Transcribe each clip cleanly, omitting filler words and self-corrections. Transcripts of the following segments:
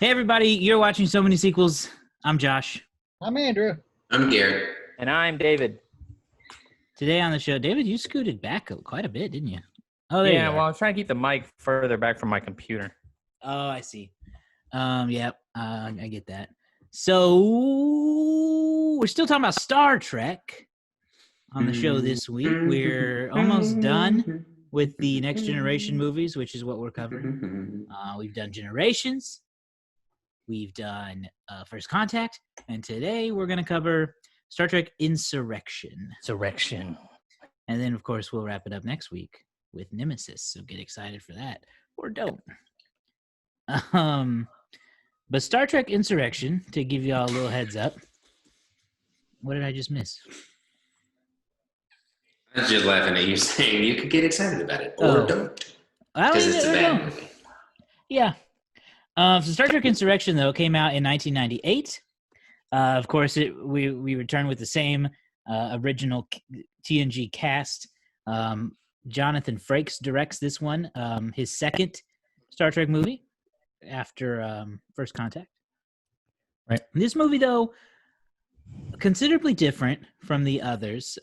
Hey, everybody, you're watching So Many Sequels. I'm Josh. I'm Andrew. I'm Garrett. And I'm David. Today on the show, David, you scooted back quite a bit, didn't you? Oh, there Yeah, you are. well, I was trying to keep the mic further back from my computer. Oh, I see. I get that. So we're still talking about Star Trek on the show this week. We're almost done with the Next Generation movies, which is what we're covering. We've done Generations. We've done First Contact. And today we're going to cover Star Trek Insurrection. And then, of course, we'll wrap it up next week with Nemesis. So get excited for that. Or don't. But Star Trek Insurrection, to give you all a little heads up. What did I just miss? I was just laughing at you saying you could get excited about it or don't. Because it's a bad movie. Yeah. So Star Trek Insurrection, though, came out in 1998. Of course, we returned with the same original TNG cast. Jonathan Frakes directs this one, his second Star Trek movie after First Contact. Right. This movie, though, considerably different from the others.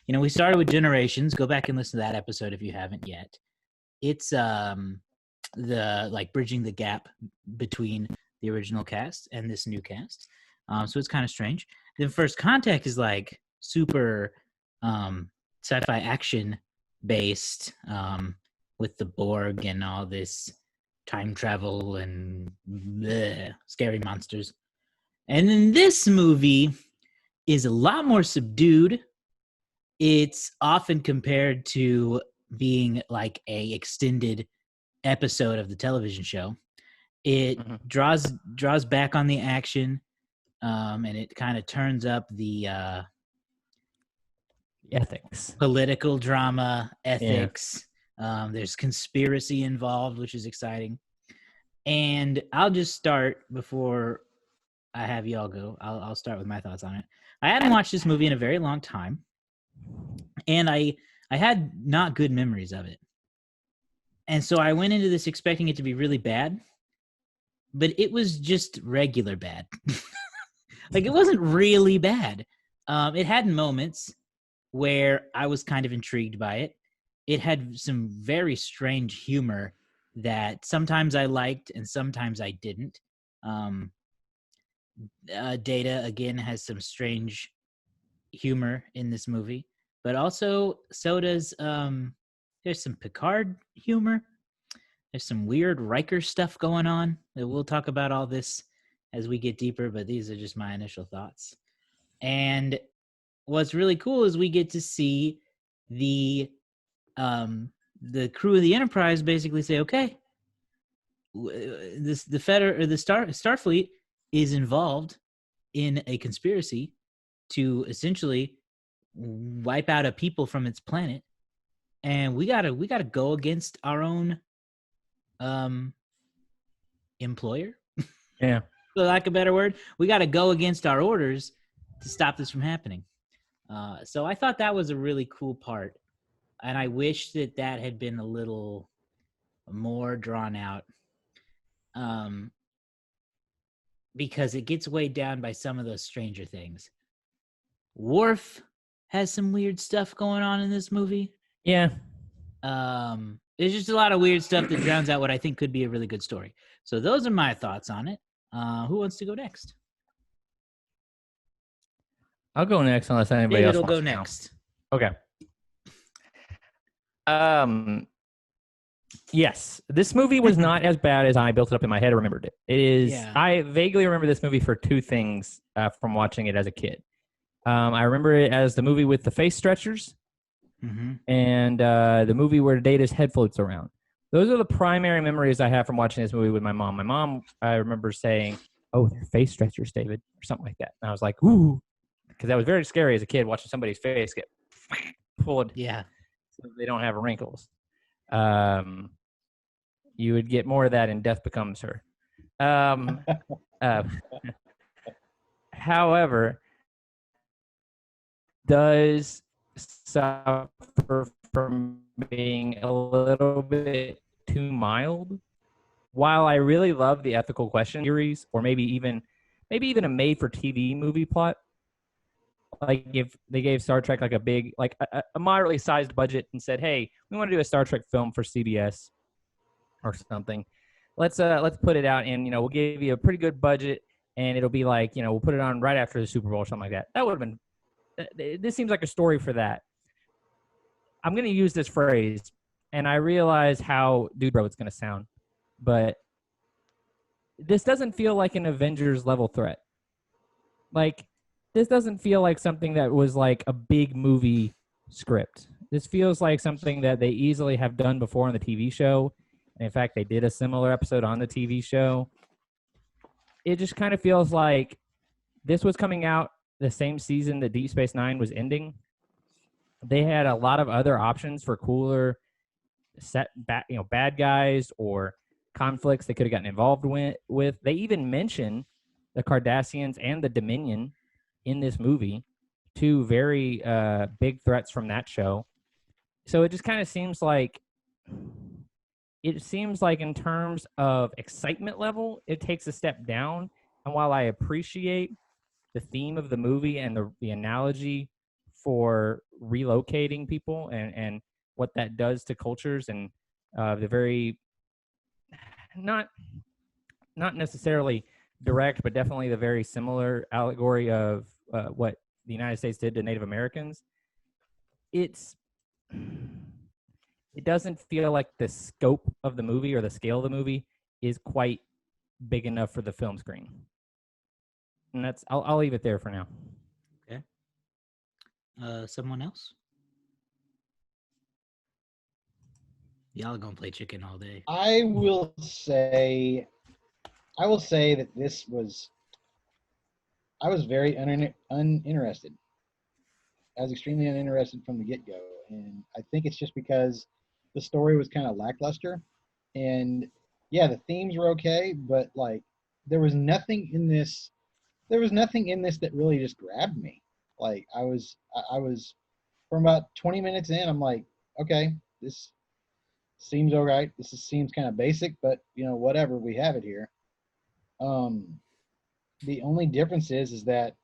We started with Generations. Go back and listen to that episode if you haven't yet. It's the bridging the gap between the original cast and this new cast. So it's kind of strange. Then First Contact is like super sci-fi action based with the Borg and all this time travel and scary monsters. And then this movie is a lot more subdued. It's often compared to being like a extended episode of the television show. It draws back on the action, and it kind of turns up the ethics, political drama, ethics. Yeah. There's conspiracy involved, which is exciting. And I'll just start before I have y'all go. I'll start with my thoughts on it. I hadn't watched this movie in a very long time, and I had not good memories of it. And so I went into this expecting it to be really bad, but it was just regular bad. Like, it wasn't really bad. It had moments where I was kind of intrigued by it. It had some very strange humor that sometimes I liked and sometimes I didn't. Data, again, has some strange humor in this movie, but also so does there's some Picard humor. There's some weird Riker stuff going on. We'll talk about all this as we get deeper, but these are just my initial thoughts. And what's really cool is we get to see the crew of the Enterprise basically say, okay, the Starfleet is involved in a conspiracy to essentially wipe out a people from its planet, and we gotta go against our own employer. Yeah. For lack of a better word, we got to go against our orders to stop this from happening. So I thought that was a really cool part, and I wish that had been a little more drawn out, because it gets weighed down by some of those stranger things. Worf has some weird stuff going on in this movie. Yeah. There's just a lot of weird stuff that drowns out what I think could be a really good story. So those are my thoughts on it. Who wants to go next? I'll go next unless anybody else will wants go to next. Okay. Yes, this movie was not as bad as I built it up in my head or remembered it. It is. Yeah. I vaguely remember this movie for two things from watching it as a kid. I remember it as the movie with the face stretchers, and the movie where Data's head floats around. Those are the primary memories I have from watching this movie with my mom. My mom, I remember saying, "Oh, they're face stretchers, David," or something like that. And I was like, "Ooh," because that was very scary as a kid watching somebody's face get pulled. Yeah, so they don't have wrinkles. You would get more of that in Death Becomes Her. However, does suffer from being a little bit too mild while I really love the ethical question series, or maybe even a made-for-TV movie plot, like if they gave Star Trek like a big, like a moderately sized budget and said, "Hey, we want to do a Star Trek film for CBS or something. Let's put it out, and we'll give you a pretty good budget, and it'll be like we'll put it on right after the Super Bowl or something like that." That would have been. This seems like a story for that. I'm going to use this phrase, and I realize how dude bro it's going to sound, but this doesn't feel like an Avengers level threat. Like, this doesn't feel like something that was like a big movie script. This feels like something that they easily have done before on the TV show. And in fact, they did a similar episode on the TV show. It just kind of feels like this was coming out the same season that Deep Space Nine was ending. They had a lot of other options for cooler bad guys or conflicts they could have gotten involved with. They even mention the Cardassians and the Dominion in this movie, two very big threats from that show. So it just kind of seems like in terms of excitement level, it takes a step down. And while I appreciate the theme of the movie and the analogy for relocating people and what that does to cultures and the very not necessarily direct, but definitely the very similar allegory of what the United States did to Native Americans, it doesn't feel like the scope of the movie or the scale of the movie is quite big enough for the film screen. And I'll leave it there for now. Okay. Someone else? Y'all are gonna play chicken all day. I will say that I was very uninterested. I was extremely uninterested from the get-go, and I think it's just because the story was kind of lackluster. And yeah, the themes were okay, but like there was nothing in this that really just grabbed me. Like I was from about 20 minutes in, I'm like, okay, this seems all right. Seems kind of basic, but whatever, we have it here. The only difference is that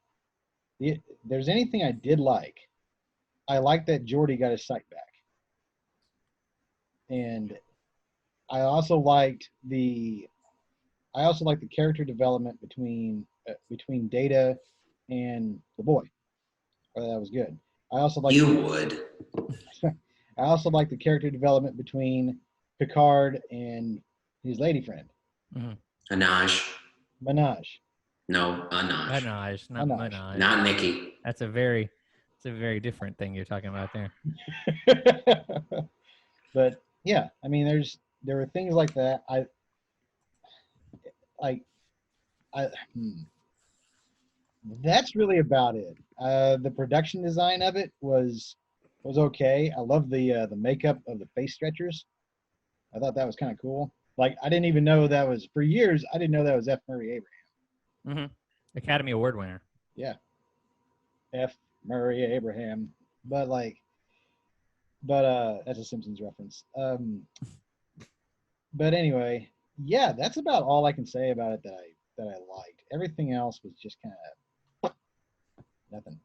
if there's anything I did like, I like that Geordi got his sight back. And I also liked the character development between Data and the boy. That was good. I also like I also like the character development between Picard and his lady friend. Mm-hmm. Minaj. No, Anaj. Minaj, not Minaj. Not Nikki. It's a very different thing you're talking about there. But yeah, I mean, there were things like that. That's really about it. The production design of it was okay. I love the makeup of the face stretchers. I thought that was kind of cool. Like, I didn't even know that was, for years, I didn't know that was F. Murray Abraham. Mm-hmm. Academy Award winner. Yeah. F. Murray Abraham. But that's a Simpsons reference. But anyway, yeah, that's about all I can say about it that I liked. Everything else was just kind of nothing.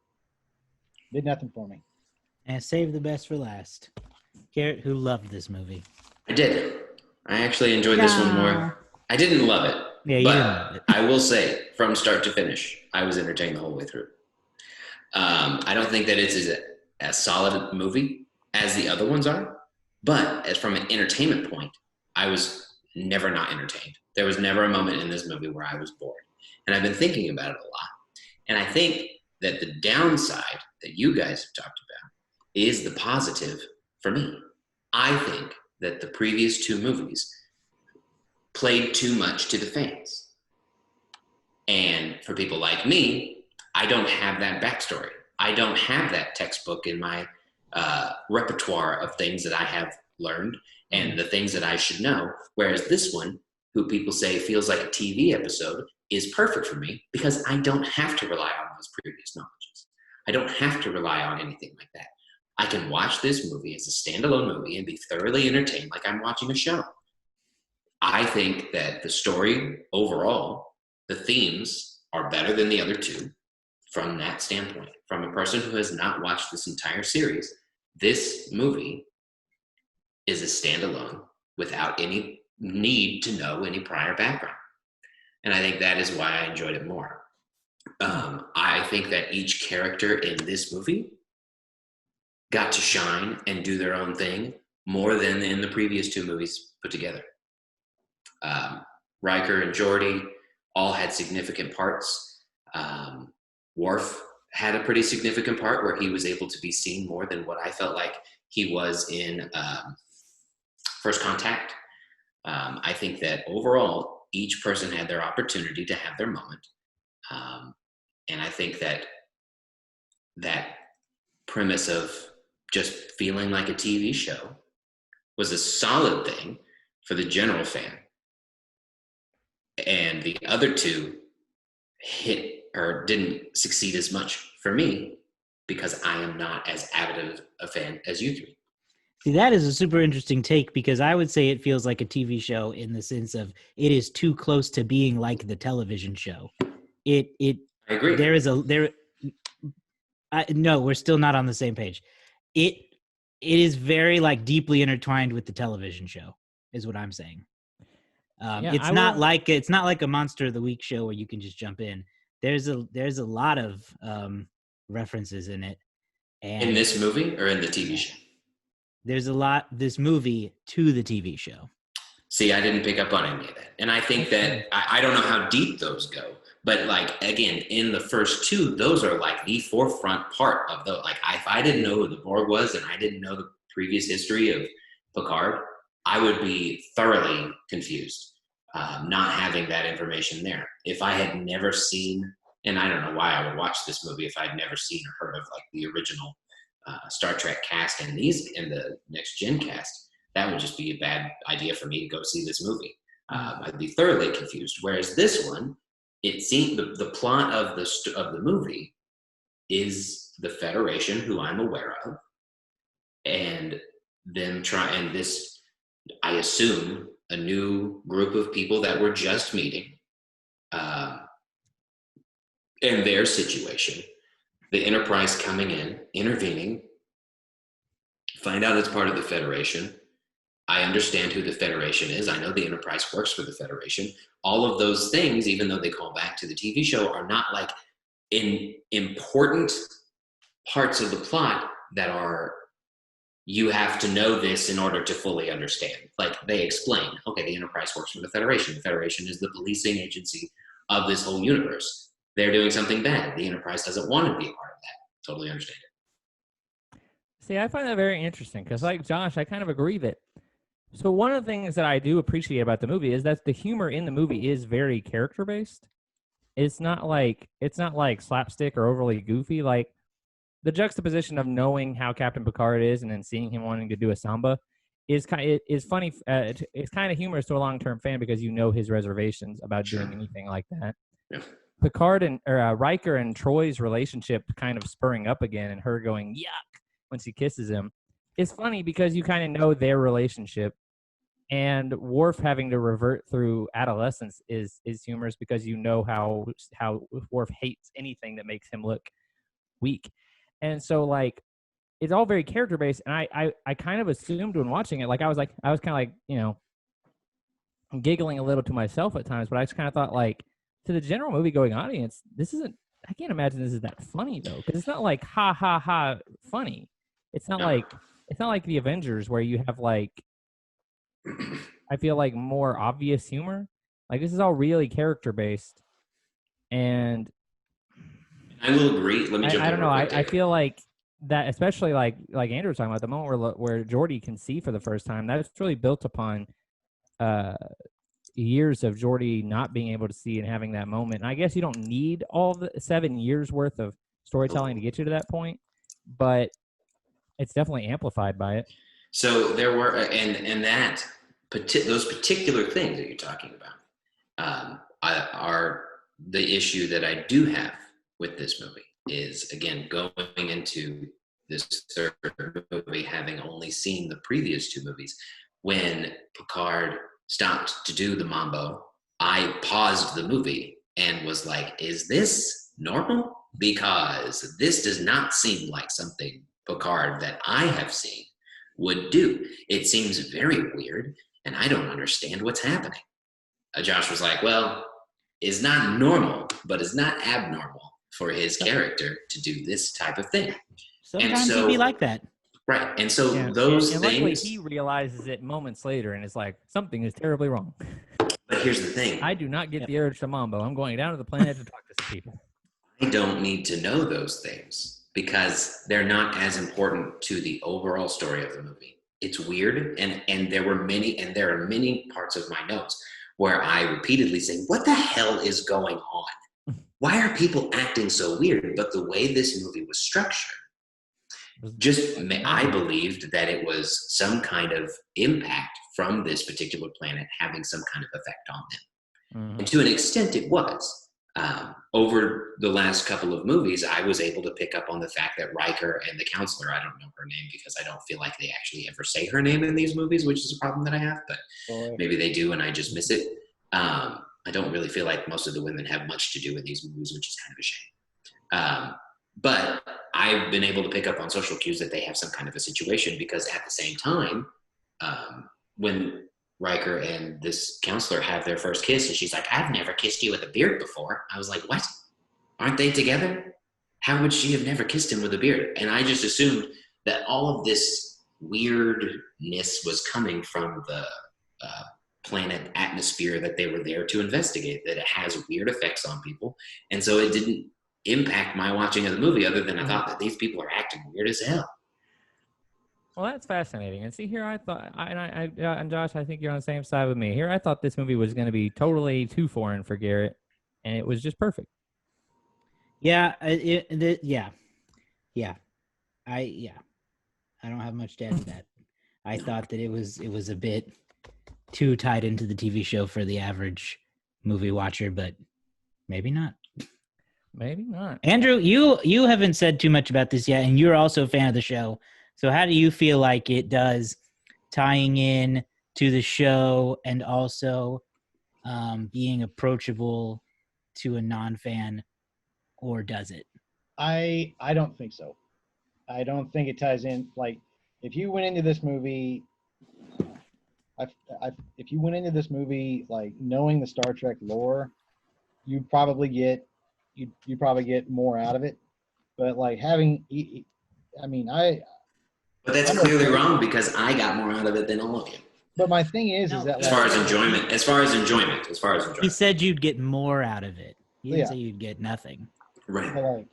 Did nothing for me. And save the best for last. Garrett, who loved this movie. I did. I actually enjoyed this one more. I didn't love it. Yeah, you didn't love it. I will say, from start to finish, I was entertained the whole way through. I don't think that it's as solid a movie as the other ones are, but as from an entertainment point, I was never not entertained. There was never a moment in this movie where I was bored. And I've been thinking about it a lot. And I think that the downside that you guys have talked about is the positive for me. I think that the previous two movies played too much to the fans. And for people like me, I don't have that backstory. I don't have that textbook in my repertoire of things that I have learned and the things that I should know. Whereas this one, who people say feels like a TV episode, is perfect for me because I don't have to rely on those previous knowledges. I don't have to rely on anything like that. I can watch this movie as a standalone movie and be thoroughly entertained like I'm watching a show. I think that the story overall, the themes are better than the other two from that standpoint. From a person who has not watched this entire series, this movie is a standalone without any need to know any prior background. And I think that is why I enjoyed it more. I think that each character in this movie got to shine and do their own thing more than in the previous two movies put together. Riker and Geordi all had significant parts. Worf had a pretty significant part where he was able to be seen more than what I felt like he was in First Contact. I think that overall, each person had their opportunity to have their moment. And I think that premise of just feeling like a TV show was a solid thing for the general fan. And the other two hit or didn't succeed as much for me because I am not as avid a fan as you three. See, that is a super interesting take because I would say it feels like a TV show in the sense of it is too close to being like the television show. I agree. No, we're still not on the same page. It is very like deeply intertwined with the television show, is what I'm saying. It's not like a Monster of the Week show where you can just jump in. There's a lot of references in it. And in this movie or in the TV show? There's a lot this movie to the TV show. See, I didn't pick up on any of that. And I think that I don't know how deep those go. But like, again, in the first two, those are like the forefront part of the, like, if I didn't know who the Borg was and I didn't know the previous history of Picard, I would be thoroughly confused, not having that information there. If I had never seen, and I don't know why I would watch this movie if I'd never seen or heard of like the original Star Trek cast and the Next Gen cast, that would just be a bad idea for me to go see this movie. I'd be thoroughly confused. Whereas this one, it seemed the plot of the movie is the Federation, who I'm aware of, and them this, I assume, a new group of people that were just meeting, and their situation, the Enterprise coming in, intervening, find out it's part of the Federation. I understand who the Federation is. I know the Enterprise works for the Federation. All of those things, even though they call back to the TV show, are not like in important parts of the plot that are, you have to know this in order to fully understand. Like they explain, okay, the Enterprise works for the Federation. The Federation is the policing agency of this whole universe. They're doing something bad. The Enterprise doesn't want to be a part of that. Totally understand it. See, I find that very interesting because, like Josh, I kind of agree that. So one of the things that I do appreciate about the movie is that the humor in the movie is very character based. It's not like slapstick or overly goofy. Like the juxtaposition of knowing how Captain Picard is and then seeing him wanting to do a samba is funny. It's kind of humorous to a long-term fan because you know his reservations about doing anything like that. Yeah. Picard and Riker and Troy's relationship kind of spurring up again and her going yuck when she kisses him is funny because you kind of know their relationship. And Worf having to revert through adolescence is humorous because you know how Worf hates anything that makes him look weak. And so like it's all very character based. And I kind of assumed when watching it, I was kind of like, you know, giggling a little to myself at times, but I just kind of thought like to the general movie going audience, I can't imagine this is that funny though. Cause it's not like ha ha ha funny. It's not like the Avengers where you have like, I feel like more obvious humor. Like this is all really character based, and I will agree. Let me jump in. I don't know. I feel like that, especially like Andrew was talking about, the moment where Geordi can see for the first time. That's really built upon years of Geordi not being able to see and having that moment. And I guess you don't need all the 7 years worth of storytelling to get you to that point, but it's definitely amplified by it. So there were, and those particular things that you're talking about are the issue that I do have with this movie is, again, going into this third movie, having only seen the previous two movies, when Picard stopped to do the mambo, I paused the movie and was like, is this normal? Because this does not seem like something Picard that I have seen would do. It seems very weird, and I don't understand what's happening. Josh was like, well, it's not normal, but it's not abnormal for his character to do this type of thing. Sometimes he'd be like that. Right. And so those and things. luckily he realizes it moments later and is like, something is terribly wrong. But here's the thing. I do not get the urge to mambo. I'm going down to the planet to talk to some people. I don't need to know those things because they're not as important to the overall story of the movie. It's weird. And there are many parts of my notes where I repeatedly say, what the hell is going on? Why are people acting so weird? But the way this movie was structured, I believed that it was some kind of impact from this particular planet having some kind of effect on them. Mm-hmm. And to an extent it was. Over the last couple of movies, I was able to pick up on the fact that Riker and the counselor, I don't know her name because I don't feel like they actually ever say her name in these movies, which is a problem that I have, but maybe they do and I just miss it. I don't really feel like most of the women have much to do in these movies, which is kind of a shame. But I've been able to pick up on social cues that they have some kind of a situation because at the same time, when Riker and this counselor have their first kiss and she's like, I've never kissed you with a beard before. I was like, what? Aren't they together? How would she have never kissed him with a beard? And I just assumed that all of this weirdness was coming from the planet atmosphere that they were there to investigate, that it has weird effects on people. And so it didn't impact my watching of the movie other than I thought that these people are acting weird as hell. Well, that's fascinating. And see, here I thought, and Josh, I think you're on the same side with me. Here I thought this movie was going to be totally too foreign for Garrett, and it was just perfect. Yeah, I don't have much to add to that. I thought that it was a bit too tied into the TV show for the average movie watcher, but maybe not. Maybe not. Andrew, you haven't said too much about this yet, and you're also a fan of the show. So how do you feel like it does tying in to the show and also being approachable to a non-fan, or does it? I don't think so. I don't think it ties in. Like, if you went into this movie, like knowing the Star Trek lore, you'd probably get more out of it. But like But that's clearly wrong because I got more out of it than all of you. But my thing is that as far as enjoyment. He said you'd get more out of it. He didn't say you'd get nothing. Right. But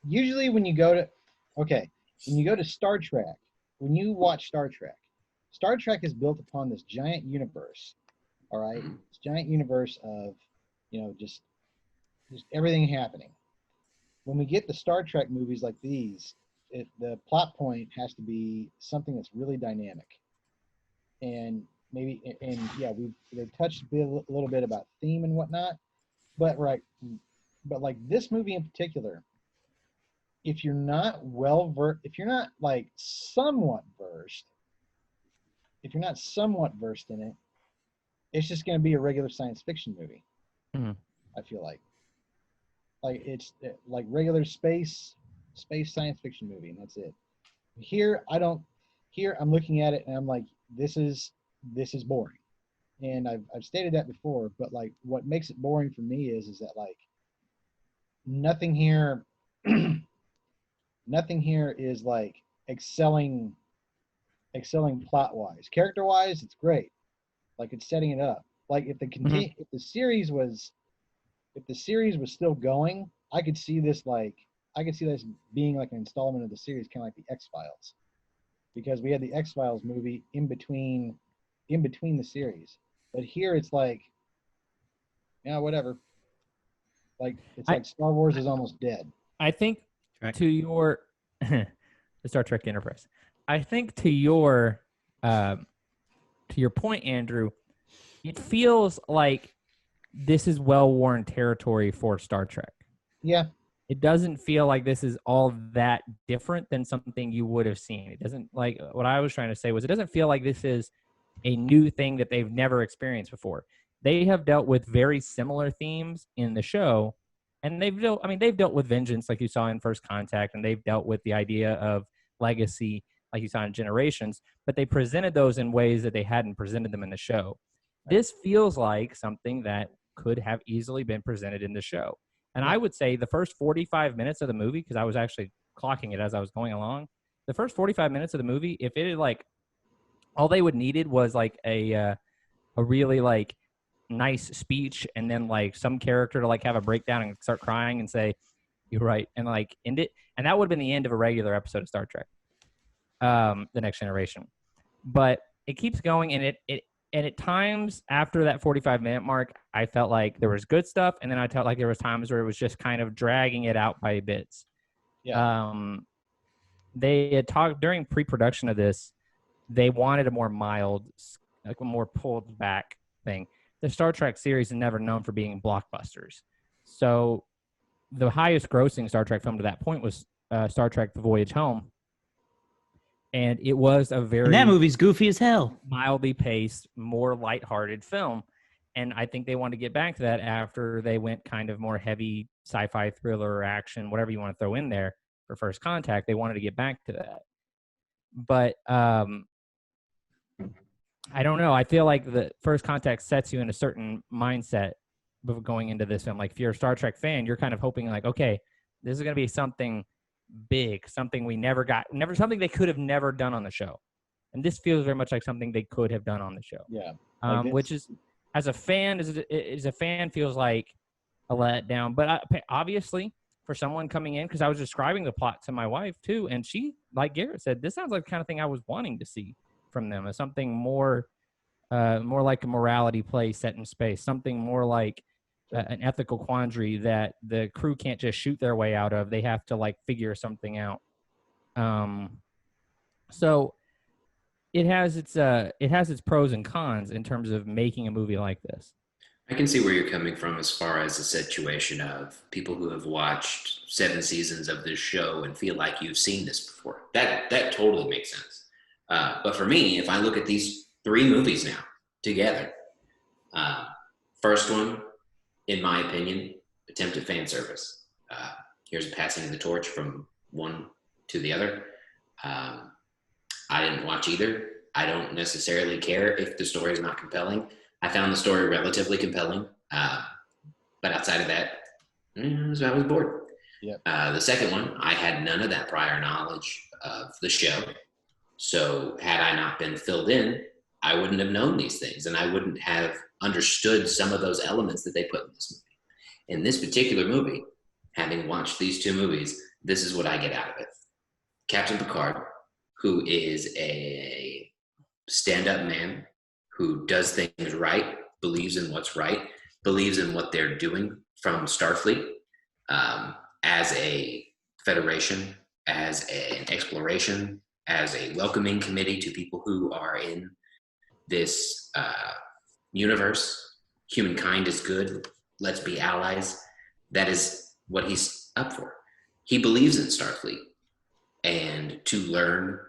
usually when you go to Star Trek, when you watch Star Trek is built upon this giant universe. All right, this giant universe of, just everything happening. When we get the Star Trek movies like these, the plot point has to be something that's really dynamic, and they've touched a little bit about theme and whatnot, but like this movie in particular, if you're not somewhat versed in it, it's just going to be a regular science fiction movie. Mm-hmm. I feel like it's like regular space science fiction movie, and that's it. Here I'm looking at it and I'm like, this is boring. And I've stated that before, but like what makes it boring for me is that like nothing here is like excelling plot wise. Character wise, it's great. Like, it's setting it up. Like, if the series was still going, I could see this being like an installment of the series, kind of like the X-Files, because we had the X-Files movie in between the series. But here it's like, yeah, whatever. Like, it's like Star Wars is almost dead. I think to your the Star Trek Enterprise. I think to your point, Andrew, it feels like this is well-worn territory for Star Trek. Yeah. It doesn't feel like this is all that different than something you would have seen. It doesn't, like, what I was trying to say was, it doesn't feel like this is a new thing that they've never experienced before. They have dealt with very similar themes in the show, and they've dealt with vengeance like you saw in First Contact, and they've dealt with the idea of legacy like you saw in Generations, but they presented those in ways that they hadn't presented them in the show. This feels like something that could have easily been presented in the show. And I would say the first 45 minutes of the movie, because I was actually clocking it as I was going along, the first 45 minutes of the movie, if it had like, all they would needed was like a really like nice speech, and then like some character to like have a breakdown and start crying and say, "You're right," and like end it, and that would have been the end of a regular episode of Star Trek, The Next Generation. But it keeps going, and and at times after that 45-minute mark, I felt like there was good stuff, and then I felt like there was times where it was just kind of dragging it out by bits. Yeah. They had talked during pre-production of this. They wanted a more mild, like a more pulled back thing. The Star Trek series is never known for being blockbusters. So the highest grossing Star Trek film to that point was Star Trek The Voyage Home. And it was a very... And that movie's goofy as hell. Mildly paced, more lighthearted film. And I think they wanted to get back to that after they went kind of more heavy sci-fi thriller or action, whatever you want to throw in there for First Contact. They wanted to get back to that. But I don't know. I feel like the First Contact sets you in a certain mindset going into this film. Like if you're a Star Trek fan, you're kind of hoping like, okay, this is going to be something big, something we never something they could have never done on the show. And this feels very much like something they could have done on the show. Yeah. Which is, as a fan feels like a letdown. But obviously, for someone coming in, because I was describing the plot to my wife too, and she, like Garrett said, this sounds like the kind of thing I was wanting to see from them, as something more like a morality play set in space, something more like an ethical quandary that the crew can't just shoot their way out of. They have to like figure something out. So it has its pros and cons in terms of making a movie like this. I can see where you're coming from as far as the situation of people who have watched 7 seasons of this show and feel like you've seen this before. That totally makes sense. But for me, if I look at these 3 movies now together, first one, in my opinion, attempt at fan service. Here's a passing of the torch from one to the other. I didn't watch either. I don't necessarily care if the story is not compelling. I found the story relatively compelling, but outside of that, I was bored. Yep. The second one, I had none of that prior knowledge of the show. So had I not been filled in, I wouldn't have known these things, and I wouldn't have understood some of those elements that they put in this movie. In this particular movie, having watched these 2 movies, this is what I get out of it. Captain Picard, who is a stand-up man who does things right, believes in what's right, believes in what they're doing from Starfleet as a federation, as an exploration, as a welcoming committee to people who are in this universe. Humankind is good. Let's be allies. That is what he's up for. He believes in Starfleet. And to learn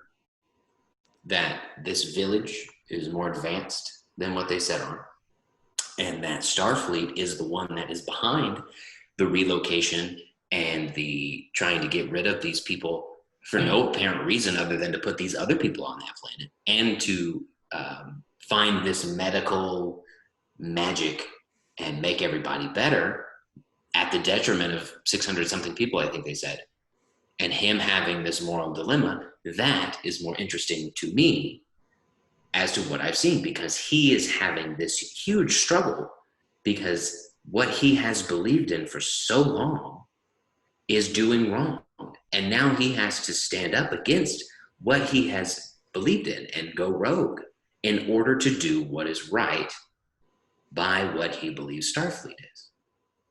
that this village is more advanced than what they set on, and that Starfleet is the one that is behind the relocation and the trying to get rid of these people for no apparent reason other than to put these other people on that planet, and to find this medical magic and make everybody better at the detriment of 600 something people, I think they said. And him having this moral dilemma, that is more interesting to me as to what I've seen, because he is having this huge struggle because what he has believed in for so long is doing wrong. And now he has to stand up against what he has believed in and go rogue in order to do what is right by what he believes Starfleet is.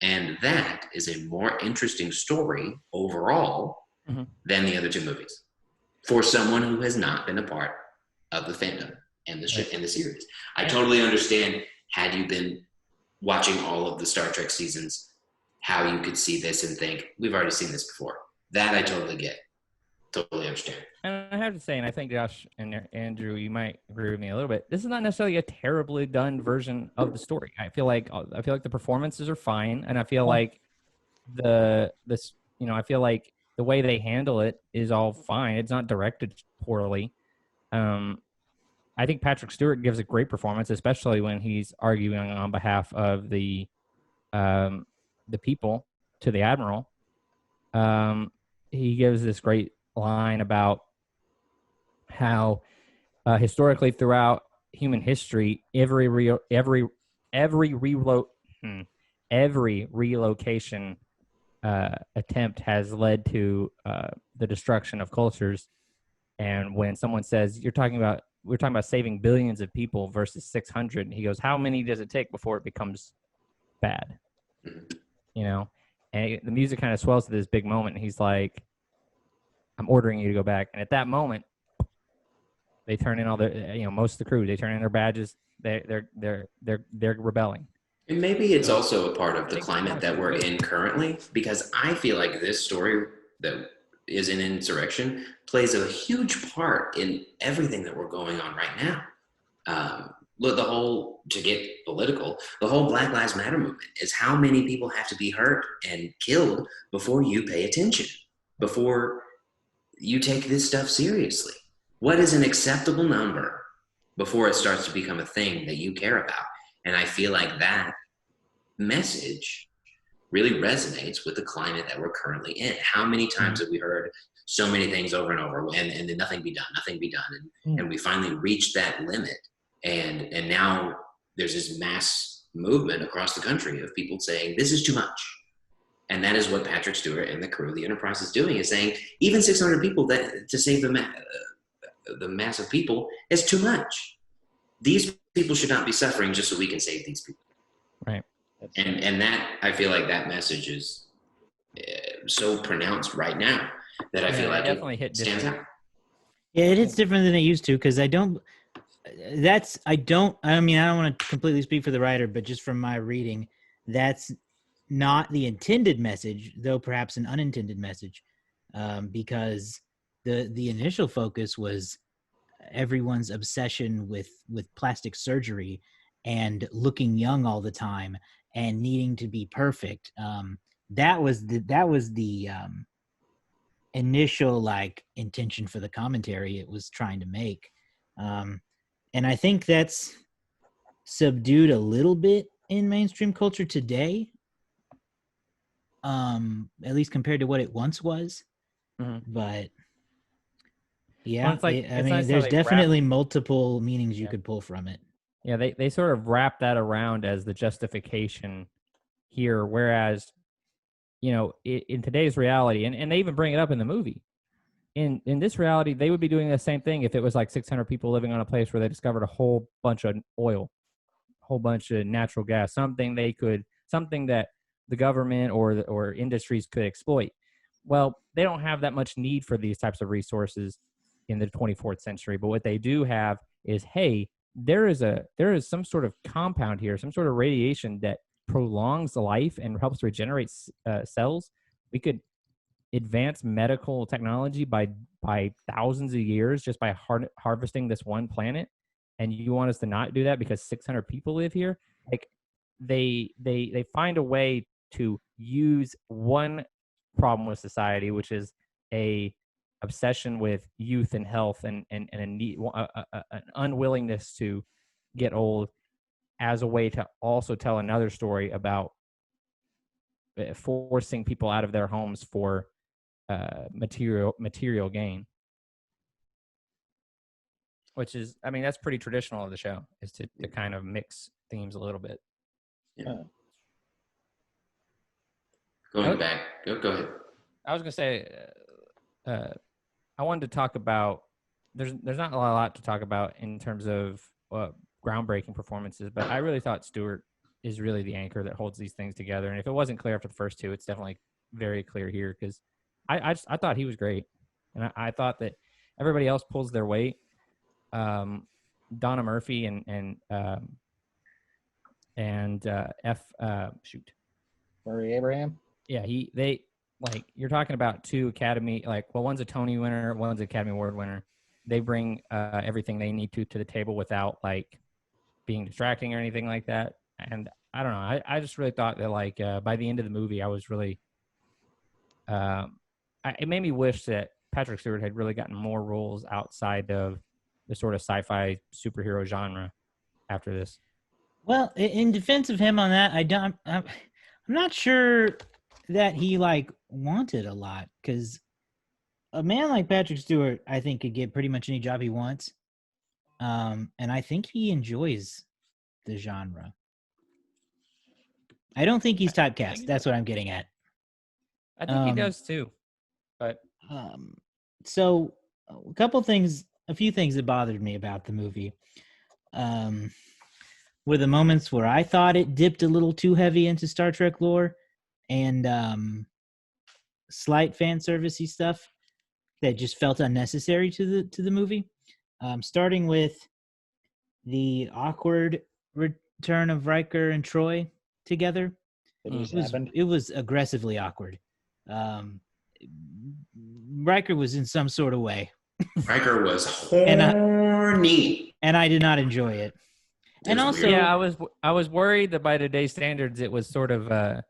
And that is a more interesting story overall than the other 2 movies for someone who has not been a part of the fandom and the series. I totally understand, had you been watching all of the Star Trek seasons, how you could see this and think, we've already seen this before. That I totally get. totally understand. And I have to say, and I think Josh and Andrew, you might agree with me a little bit. This is not necessarily a terribly done version of the story. I feel like the performances are fine, and I feel like I feel like the way they handle it is all fine. It's not directed poorly. I think Patrick Stewart gives a great performance, especially when he's arguing on behalf of the people to the admiral. He gives this great line about how historically throughout human history, every relocation attempt has led to the destruction of cultures. And when someone says we're talking about saving billions of people versus 600, he goes, how many does it take before it becomes bad? You know, and the music kind of swells to this big moment, and he's like, I'm ordering you to go back. And at that moment, they turn in all their, most of the crew, they turn in their badges. They're rebelling. And maybe it's also a part of the climate that we're in currently, because I feel like this story that is in Insurrection plays a huge part in everything that we're going on right now. Look, to get political, the whole Black Lives Matter movement is how many people have to be hurt and killed before you pay attention, before you take this stuff seriously. What is an acceptable number before it starts to become a thing that you care about? And I feel like that message really resonates with the climate that we're currently in. How many times have we heard so many things over and over, and then nothing be done, and we finally reached that limit, and now there's this mass movement across the country of people saying this is too much. And that is what Patrick Stewart and the crew of the Enterprise is doing, is saying even 600 people to save the mass of people is too much. These people should not be suffering just so we can save these people. Right. And that, I feel like that message is so pronounced right now that I feel like it definitely stands out. Yeah, it hits different than it used to, because I don't want to completely speak for the writer, but just from my reading, that's not the intended message, though perhaps an unintended message, because the initial focus was everyone's obsession with plastic surgery and looking young all the time and needing to be perfect. That was the initial intention for the commentary it was trying to make. And I think that's subdued a little bit in mainstream culture today, at least compared to what it once was. Mm-hmm. But yeah, nice there's definitely multiple meanings you could pull from it. Yeah, they sort of wrap that around as the justification here, whereas, in today's reality, and they even bring it up in the movie, in this reality, they would be doing the same thing if it was like 600 people living on a place where they discovered a whole bunch of oil, a whole bunch of natural gas, something that the government or industries could exploit. Well, they don't have that much need for these types of resources in the 24th century, but what they do have is, hey, there is some sort of compound here, some sort of radiation that prolongs life and helps regenerate cells. We could advance medical technology by thousands of years just by harvesting this one planet, and you want us to not do that because 600 people live here? Like, they find a way to use one problem with society, which is a obsession with youth and health and a need, an unwillingness to get old, as a way to also tell another story about forcing people out of their homes for material gain, which is, that's pretty traditional of the show, is to kind of mix themes a little bit. Yeah. Going back, go ahead. I was gonna say, I wanted to talk about, there's not a lot to talk about in terms of groundbreaking performances, but I really thought Stewart is really the anchor that holds these things together. And if it wasn't clear after the first two, it's definitely very clear here, because I thought he was great, and I thought that everybody else pulls their weight. Donna Murphy and Murray Abraham. Yeah, like you're talking about two Academy, like, well, one's a Tony winner, one's an Academy Award winner. They bring everything they need to the table without like being distracting or anything like that. And I don't know. I just really thought that like by the end of the movie, I was really, it made me wish that Patrick Stewart had really gotten more roles outside of the sort of sci-fi superhero genre after this. Well, in defense of him on that, I'm not sure that he like wanted a lot, because a man like Patrick Stewart, I think, could get pretty much any job he wants. And I think he enjoys the genre. I don't think he's typecast. That's what I'm getting at. I think he does too. But so a few things that bothered me about the movie were the moments where I thought it dipped a little too heavy into Star Trek lore and slight fan servicey stuff that just felt unnecessary to the movie. Starting with the awkward return of Riker and Troy together. It was aggressively awkward. Riker was in some sort of way. Riker was horny, and I did not enjoy it. And also, yeah, I was worried that by today's standards, it was sort of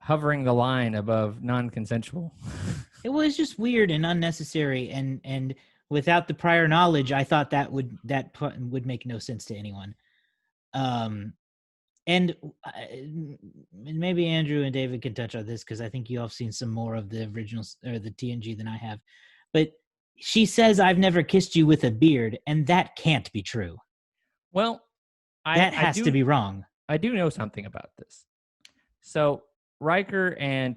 hovering the line above non-consensual. It was just weird and unnecessary, and without the prior knowledge, I thought that would make no sense to anyone. And maybe Andrew and David can touch on this, because I think you all have seen some more of the originals or the TNG than I have. But she says, "I've never kissed you with a beard," and that can't be true. Well, that has to be wrong. I do know something about this. So Riker and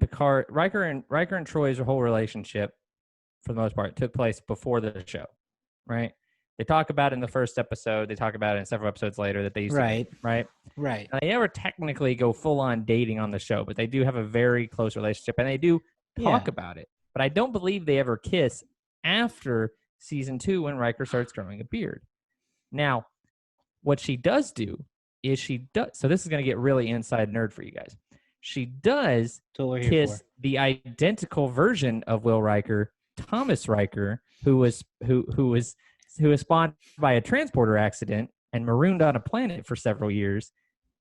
Troy's whole relationship, for the most part, took place before the show, right? They talk about it in the first episode. They talk about it in several episodes later that they used to date, right? Right. And they never technically go full on dating on the show, but they do have a very close relationship, and they do talk about it. But I don't believe they ever kiss after season 2 when Riker starts growing a beard. Now, what she does do is so this is going to get really inside nerd for you guys. She does kiss the identical version of Will Riker, Thomas Riker, who was spawned by a transporter accident and marooned on a planet for several years.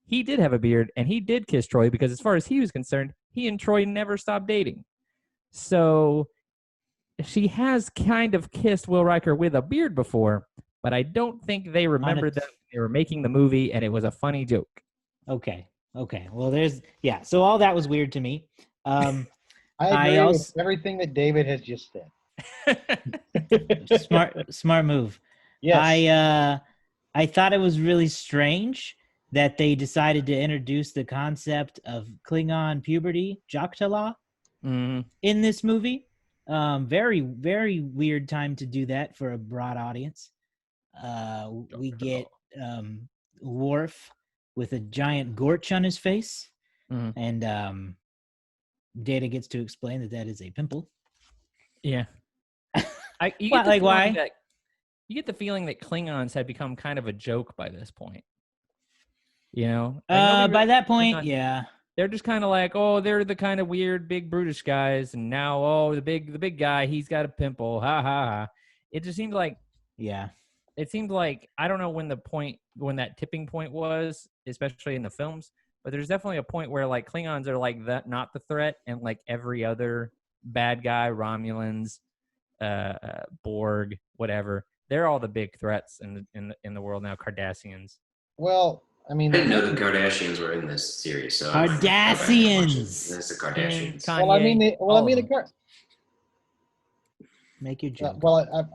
He did have a beard, and he did kiss Troy because, as far as he was concerned, he and Troy never stopped dating. So she has kind of kissed Will Riker with a beard before, but I don't think they remembered that they were making the movie, and it was a funny joke. Okay. Well, so all that was weird to me. I agree with everything that David has just said. Smart move. Yes. I thought it was really strange that they decided to introduce the concept of Klingon puberty, Jok'Tala, in this movie. Very, very weird time to do that for a broad audience. We get Worf with a giant gorch on his face, and Data gets to explain that is a pimple. Yeah. Why? You get the feeling that Klingons had become kind of a joke by this point. You know? By that point, yeah. They're just kind of like, oh, they're the kind of weird, big, brutish guys, and now, oh, the big guy, he's got a pimple. Ha, ha, ha. It just seemed like... Yeah. It seemed like, I don't know when that tipping point was, especially in the films, but there's definitely a point where like Klingons are like not the threat, and like every other bad guy, Romulans, Borg, whatever, they're all the big threats in the world now. Cardassians. Well, I mean, I didn't know the Kardashians were in this series. So Cardassians. That's the Kardashians. Well, I mean, Make your joke.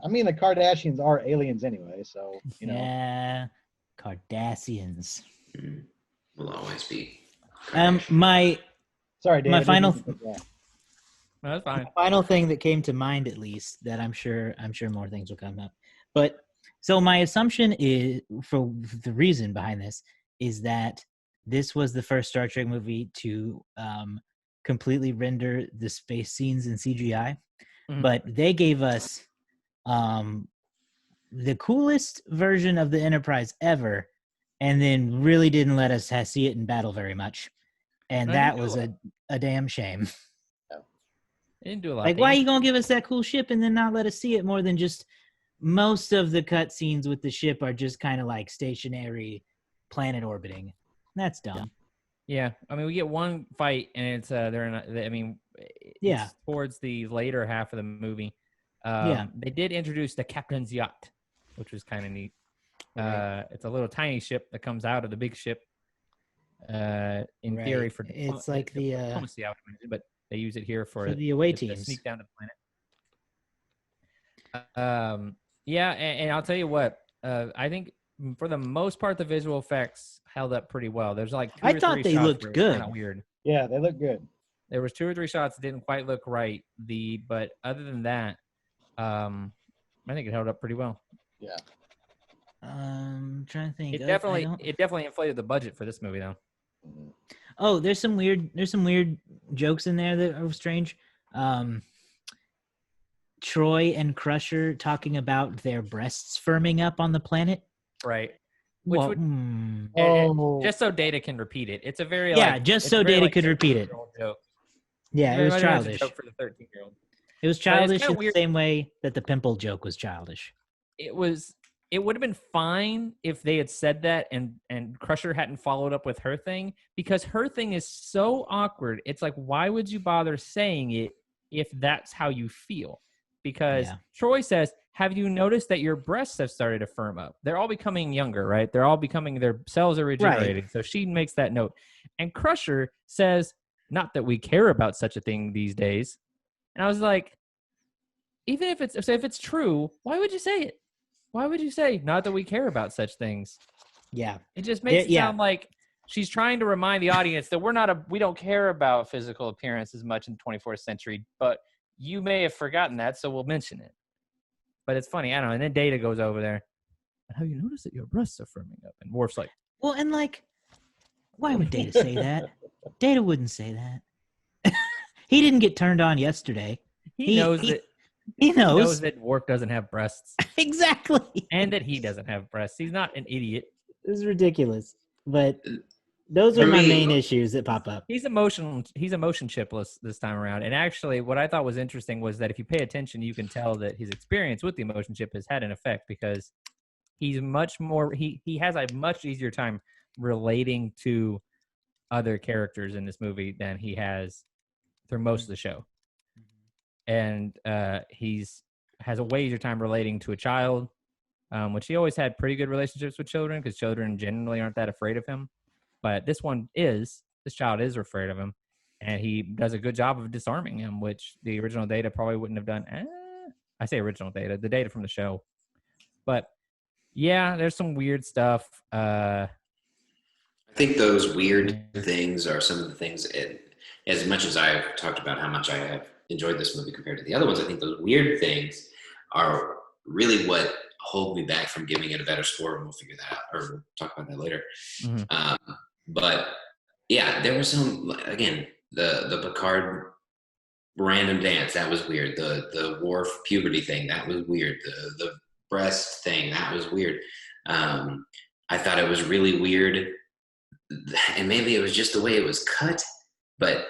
I mean, the Kardashians are aliens anyway, so you know. Yeah, Cardassians Will always be. Sorry, David. My final. No, that's fine. The final thing that came to mind, at least, that I'm sure more things will come up. But so my assumption is, for the reason behind this, is that this was the first Star Trek movie to completely render the space scenes in CGI. But they gave us the coolest version of the Enterprise ever, and then really didn't let us see it in battle very much. and No, that didn't do was a damn shame. They didn't do a lot. Like, why are you gonna give us that cool ship and then not let us see it more than just most of the cutscenes with the ship are just kind of like stationary planet orbiting. That's dumb. Yeah, I mean, we get one fight, and it's they're in. It's towards the later half of the movie. They did introduce the captain's yacht, which was kind of neat. Right. It's a little tiny ship that comes out of the big ship. In theory, for it's like the diplomacy, I would imagine, but they use it here for the away to teams. sneak down to the planet. Yeah, and I'll tell you what. I think for the most part, the visual effects held up pretty well. There's like I thought they looked good. Kind of weird. Yeah, they look good. There was 2 or 3 shots that didn't quite look right. But other than that, I think it held up pretty well. Yeah. I'm trying to think. It definitely inflated the budget for this movie, though. Oh, there's some weird jokes in there that are strange. Troy and Crusher talking about their breasts firming up on the planet. Right. Which just so Data can repeat it. It's a very just so Data could repeat it. Joke. Yeah, it was childish. A joke for the 13-year-old. It was childish in the same way that the pimple joke was childish. It would have been fine if they had said that and Crusher hadn't followed up with her thing, because her thing is so awkward. It's like, why would you bother saying it if that's how you feel? Because Troy says, have you noticed that your breasts have started to firm up? They're all becoming younger, right? They're all becoming, their cells are regenerating. Right. So she makes that note. And Crusher says, not that we care about such a thing these days. And I was like, even if it's true, why would you say it? Why would you say, not that we care about such things? Yeah. It just makes it sound like she's trying to remind the audience that we don't care about physical appearance as much in the 24th century, but you may have forgotten that, so we'll mention it. But it's funny, I don't know. And then Data goes over there. Have you noticed that your breasts are firming up? And Worf's like, well, and like, why would Data say that? Data wouldn't say that. He didn't get turned on yesterday. He knows that Worf doesn't have breasts. Exactly. And that he doesn't have breasts. He's not an idiot. This is ridiculous. But those are my main issues that pop up. He's emotion chipless this time around. And actually, what I thought was interesting was that if you pay attention, you can tell that his experience with the emotion chip has had an effect, because he's much more, he has a much easier time relating to other characters in this movie than he has through most of the show. And has a way easier time relating to a child, which he always had pretty good relationships with children, because children generally aren't that afraid of him. But this child is afraid of him, and he does a good job of disarming him, which the original Data probably wouldn't have done. I say original Data, the Data from the show. But yeah, there's some weird stuff. I think those weird things are some of the things, as much as I've talked about how much I have enjoyed this movie compared to the other ones, I think those weird things are really what hold me back from giving it a better score, and we'll figure that out, or we'll talk about that later. Mm-hmm. But yeah, there was some, again, the Picard random dance, that was weird. The Worf puberty thing, that was weird. The breast thing, that was weird. I thought it was really weird, and maybe it was just the way it was cut, but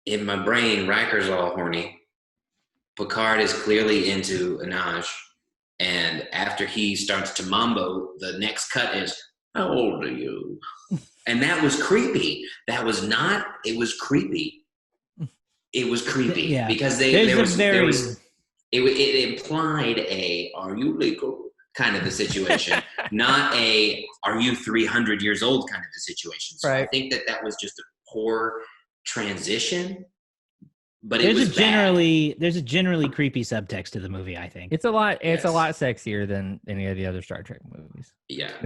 in my brain, Riker's all horny. Picard is clearly into Anaj, and after he starts to mambo, the next cut is, how old are you? And that was creepy. It was creepy. It was creepy because it implied a, are you legal kind of a situation, not a, are you 300 years old kind of a situation. So right. I think that was just a poor transition, but there's a generally creepy subtext to the movie. I think it's a lot sexier than any of the other Star Trek movies.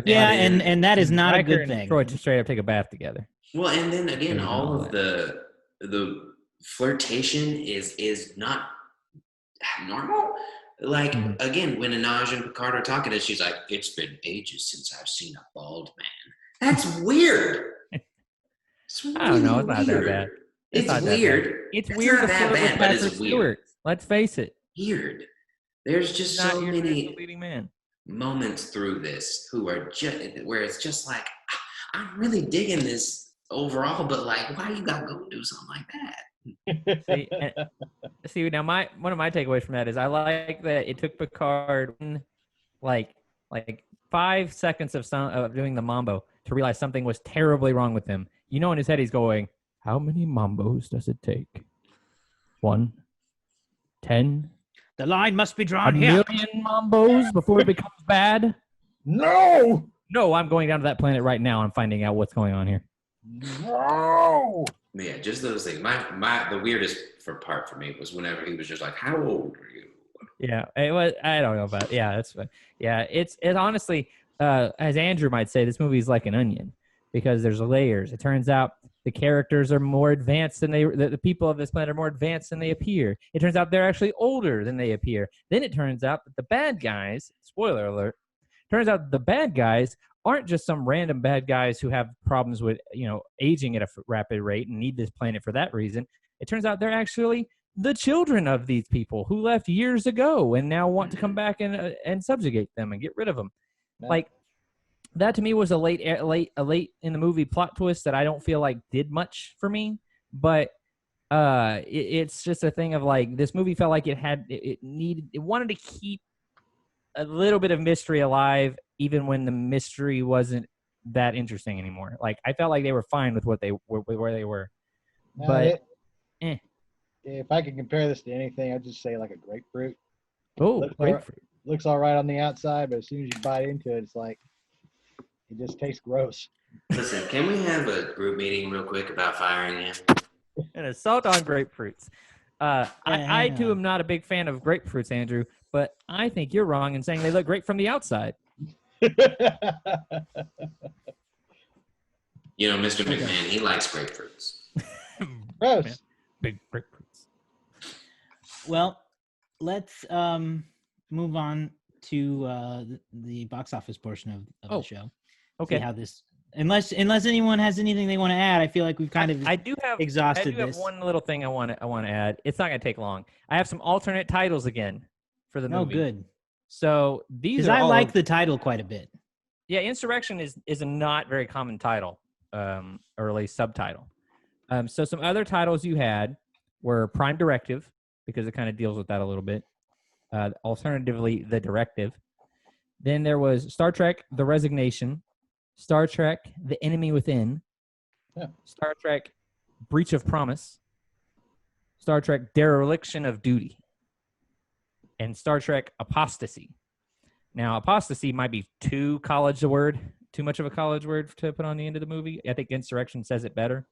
And that is not Riker a good thing. Troy just straight up take a bath together. Well, and then again, all of the flirtation is not normal. Like again, when Anaj and Picard are talking to us, she's like, "It's been ages since I've seen a bald man." That's weird. I don't know. It's not that bad. It's weird. It's weird to flirt with Patrick Stewart. Let's face it. Weird. There's just so many leading man moments through this where it's just like, I'm really digging this overall, but like, why you gotta go do something like that? See, now one of my takeaways from that is I like that it took Picard like 5 seconds of doing the mambo to realize something was terribly wrong with him. You know, in his head he's going, "How many mambos does it take? 1, 10, The line must be drawn a here. million mambos before it becomes bad?" No! No, I'm going down to that planet right now and finding out what's going on here. No! Yeah, just those things. The weirdest part for me was whenever he was just like, "How old are you?" Yeah, it was. I don't know about. Yeah, that's fine. Yeah, it's honestly, as Andrew might say, this movie is like an onion because there's layers. It turns out the characters are more advanced than the people of this planet are more advanced than they appear. It turns out they're actually older than they appear. Then it turns out that the bad guys, spoiler alert, turns out the bad guys aren't just some random bad guys who have problems with, aging at a rapid rate and need this planet for that reason. It turns out they're actually the children of these people who left years ago and now want to come back and subjugate them and get rid of them. Yeah. Like, that to me was a late in the movie plot twist that I don't feel like did much for me, but it's just a thing of like, this movie felt like it wanted to keep a little bit of mystery alive, even when the mystery wasn't that interesting anymore. Like, I felt like they were fine with where they were. No, but if I could compare this to anything, I'd just say like a grapefruit. Oh, grapefruit. Looks all right on the outside, but as soon as you bite into it, it's like, it just tastes gross. Listen, can we have a group meeting real quick about firing him? An assault on grapefruits. I too am not a big fan of grapefruits, Andrew, but I think you're wrong in saying they look great from the outside. Mr. McMahon, he likes grapefruits. Gross. Yeah, big grapefruits. Well, let's move on to the box office portion of the show. Okay. See how this, unless anyone has anything they want to add, I feel like we've kind of exhausted this. I have one little thing I want to add. It's not going to take long. I have some alternate titles again for the movie. Oh, good. So these are I like the title quite a bit. Yeah, Insurrection is a not very common title, or at least subtitle. So some other titles you had were Prime Directive, because it kind of deals with that a little bit. Alternatively, The Directive. Then there was Star Trek: The Resignation, Star Trek: The Enemy Within, Star Trek: Breach of Promise, Star Trek: Dereliction of Duty, and Star Trek: Apostasy. Now, apostasy might be too much of a college word to put on the end of the movie. I think Insurrection says it better.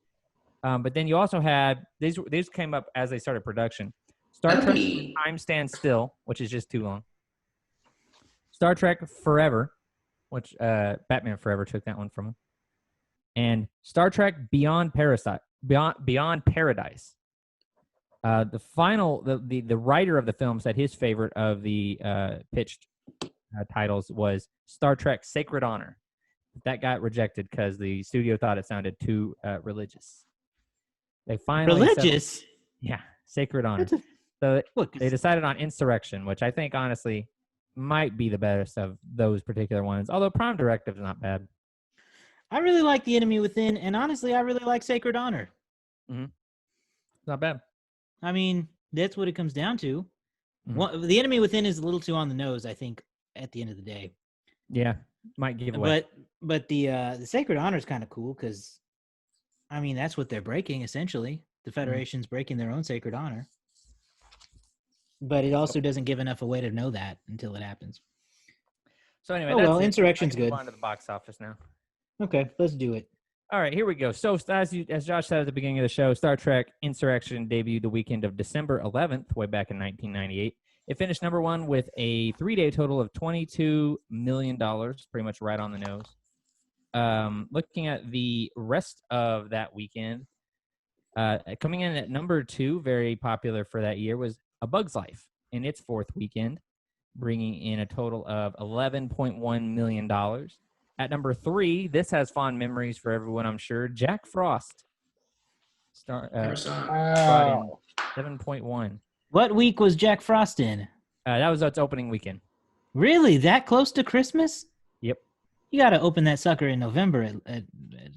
But then you also had, these came up as they started production. Star Trek: Time Stands Still, which is just too long. Star Trek Forever, which Batman Forever took that one from him. And Star Trek Beyond Paradise. The writer of the film said his favorite of the pitched titles was Star Trek Sacred Honor. That got rejected because the studio thought it sounded too religious. They finally religious? Sacred Honor. So they decided on Insurrection, which I think honestly might be the best of those particular ones. Although Prime Directive is not bad. I really like The Enemy Within, and honestly, I really like Sacred Honor. Mm-hmm. Not bad. I mean, that's what it comes down to. Mm-hmm. The Enemy Within is a little too on the nose, I think, at the end of the day. Yeah, might give away. But the Sacred Honor is kind of cool because, I mean, that's what they're breaking essentially. The Federation's breaking their own Sacred Honor. But it also doesn't give enough away to know that until it happens. So anyway, Insurrection's good. Move on to the box office now. Okay, let's do it. All right, here we go. So as Josh said at the beginning of the show, Star Trek Insurrection debuted the weekend of December 11th, way back in 1998. It finished number one with a 3-day total of $22 million, pretty much right on the nose. Looking at the rest of that weekend, coming in at number 2, very popular for that year, was A Bug's Life in its 4th weekend, bringing in a total of $11.1 million. At number 3, this has fond memories for everyone, I'm sure, Jack Frost. Brought in 7.1. What week was Jack Frost in? That was its opening weekend. Really? That close to Christmas? Yep. You got to open that sucker in November at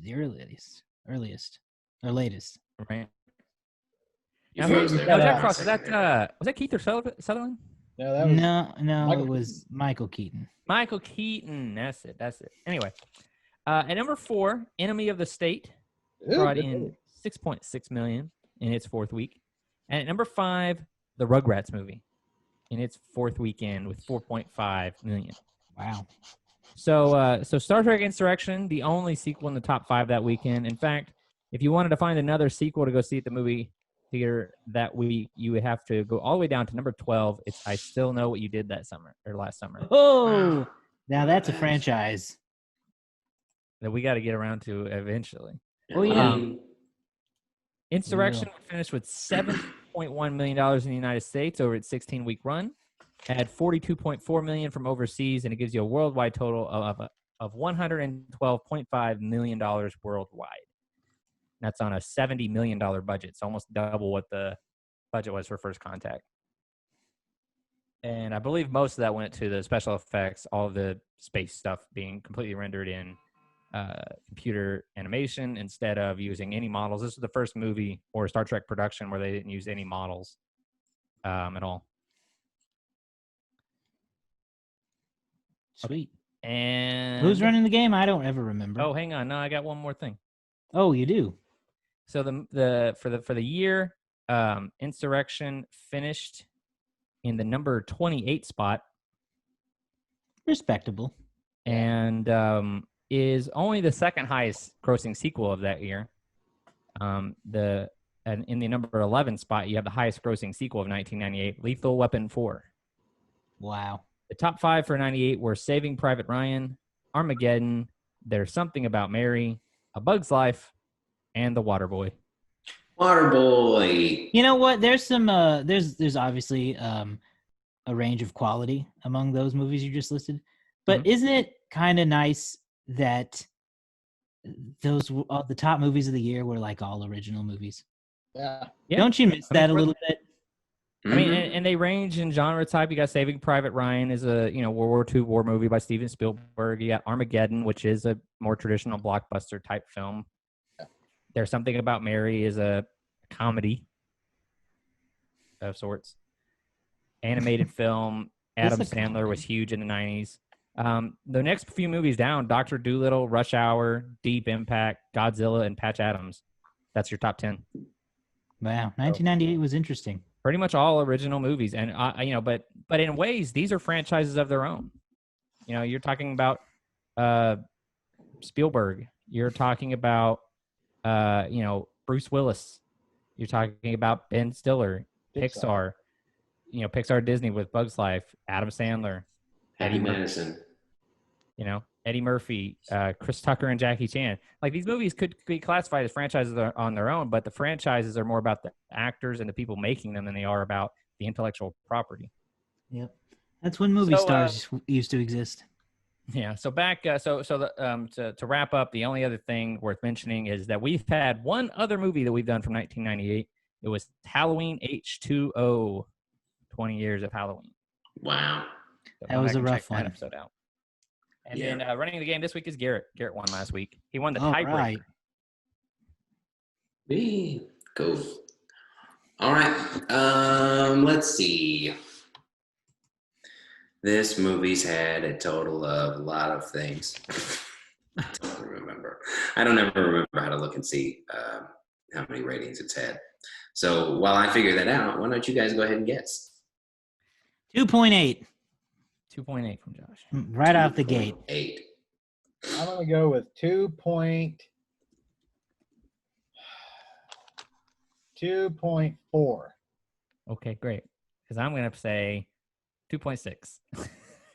the earliest. earliest or latest. Right. You Now, froze there for Jack a Frost, was second there. that Keith or Sutherland? No, that was No, Michael it was Michael Keaton. Michael Keaton. That's it. Anyway, at number 4, Enemy of the State brought in $6.6 million in its 4th week, and at number 5, the Rugrats movie in its 4th weekend with $4.5 million. Wow. So Star Trek Insurrection, the only sequel in the top 5 that weekend. In fact, if you wanted to find another sequel to go see at the movie theater that week, you would have to go all the way down to number 12. It's I Still Know What You Did That Summer or last summer. Oh, now that's a franchise. That we got to get around to eventually. Oh yeah. Insurrection finished with $7.1 million in the United States over its 16-week run. Had $42.4 million from overseas, and it gives you a worldwide total of $112.5 million worldwide. That's on a $70 million budget. It's almost double what the budget was for First Contact. And I believe most of that went to the special effects, all of the space stuff being completely rendered in computer animation instead of using any models. This is the first movie or Star Trek production where they didn't use any models at all. Sweet. And who's running the game? I don't ever remember. Oh, hang on. No, I got one more thing. Oh, you do? So for the year, Insurrection finished in the number 28 spot. Respectable. And is only the second highest grossing sequel of that year. And in the number 11 spot, you have the highest grossing sequel of 1998, Lethal Weapon 4. Wow. The top 5 for 98 were Saving Private Ryan, Armageddon, There's Something About Mary, A Bug's Life, and The Waterboy. Waterboy. You know what? There's some there's obviously a range of quality among those movies you just listed. But isn't it kind of nice that those the top movies of the year were like all original movies? Yeah. Don't you miss that a little bit? I mean, and they range in genre type. You got Saving Private Ryan is a World War II war movie by Steven Spielberg. You got Armageddon, which is a more traditional blockbuster type film. Yeah. There's Something About Mary is a comedy of sorts. Animated film. Adam Sandler was huge in the 90s. The next few movies down: Dr. Dolittle, Rush Hour, Deep Impact, Godzilla, and Patch Adams. That's your top 10. Wow, 1998 was interesting. Pretty much all original movies, and but in ways these are franchises of their own. You're talking about Spielberg. You're talking about Bruce Willis. You're talking about Ben Stiller, Pixar. Pixar Disney with Bug's Life, Adam Sandler, Happy Madison. Eddie Murphy, Chris Tucker, and Jackie Chan. Like, these movies could be classified as franchises on their own, but the franchises are more about the actors and the people making them than they are about the intellectual property. Yep, that's when movie stars used to exist. Yeah. So back. To wrap up, the only other thing worth mentioning is that we've had one other movie that we've done from 1998. It was Halloween H2O. 20 years of Halloween. Wow. So that was a rough one. That episode out. And then running the game this week is Garrett. Garrett won last week. He won the tiebreaker. Right. Go. All right. Let's see. This movie's had a total of a lot of things. I don't remember. I don't ever remember how to look and see how many ratings it's had. So while I figure that out, why don't you guys go ahead and guess? 2.8. 2.8 from Josh. Right off the gate. 8. I'm going to go with 2.4. Okay, great. Because I'm going to say 2.6.